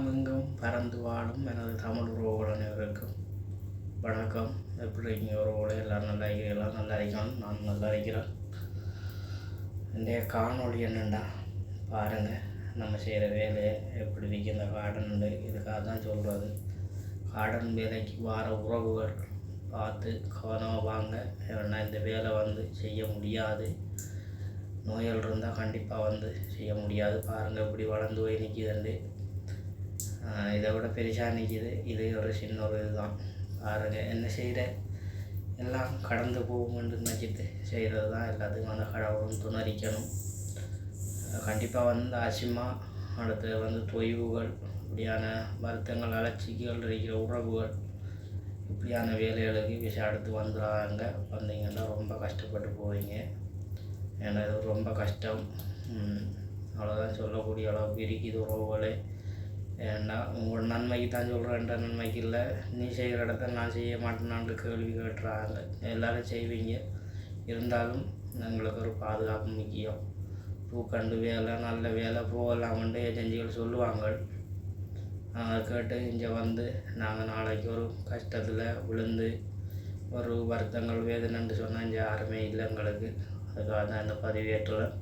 உலகமெங்கும் பறந்து வாழும் எனது தமிழ் உறவுகள் அனைவருக்கும் வணக்கம். எப்படி இருக்கீங்க உறவுகளை? எல்லோரும் நல்லா இருக்கிறீங்களா? நல்லா இருக்கணும், நான் நல்லா இருக்கிறேன். இன்றைய காணொளி என்னென்னா பாருங்கள், நம்ம செய்கிற வேலையை எப்படி விற்க இந்த கார்டன் இதுக்காக தான் சொல்கிறது. கார்டன் வேலைக்கு வர உறவுகள் பார்த்து கவனமாக வாங்க. ஏன்னா இந்த வேலை செய்ய முடியாது, நோய்கள் இருந்தால் கண்டிப்பாக செய்ய முடியாது. பாருங்கள் இப்படி வளர்ந்து போய் நிற்கிதுண்டு. இதை விட பெருசாக நிற்கிது. இது ஒரு சின்ன ஒரு இதுதான். பாருங்கள் என்ன செய்கிற, எல்லாம் கடந்து போகும்னு நினச்சிட்டு செய்கிறது தான். எல்லாத்துக்கும் அந்த கடவுளும் துணரிக்கணும். கண்டிப்பாக அசிமா அடுத்து தொய்வுகள், இப்படியான வருத்தங்கள், அலட்சிகள் இருக்கிற உறவுகள் இப்படியான வேலைகளுக்கு விஷயம் அடுத்து வந்துடுறாங்க. வந்தீங்கன்னா ரொம்ப கஷ்டப்பட்டு போவீங்க. ஏன்னா இது ரொம்ப கஷ்டம். அவ்வளோதான், சொல்லக்கூடிய அளவுக்கு இருக்குது உறவுகளே. ஏன்னா உங்களோட நன்மைக்கு தான் சொல்கிறேன்ற நன்மைக்கு இல்லை. நீ செய்கிற இடத்த நான் செய்ய மாட்டேனான்னு கேள்வி கேட்டுறாங்க. எல்லோரும் செய்வீங்க, இருந்தாலும் எங்களுக்கு ஒரு பாதுகாப்பு முக்கியம். பூக்கண்டு வேலை, நல்ல வேலை போகலாம்னு ஏஜென்சிகள் சொல்லுவாங்க. அதை கேட்டு இங்கே நாங்கள் நாளைக்கு ஒரு கஷ்டத்தில் விழுந்து ஒரு வருத்தங்கள் வேதனைன்னு சொன்னால் இங்கே யாருமே இல்லை எங்களுக்கு. அதுக்காக தான் இந்த பதிவேற்றுறேன்.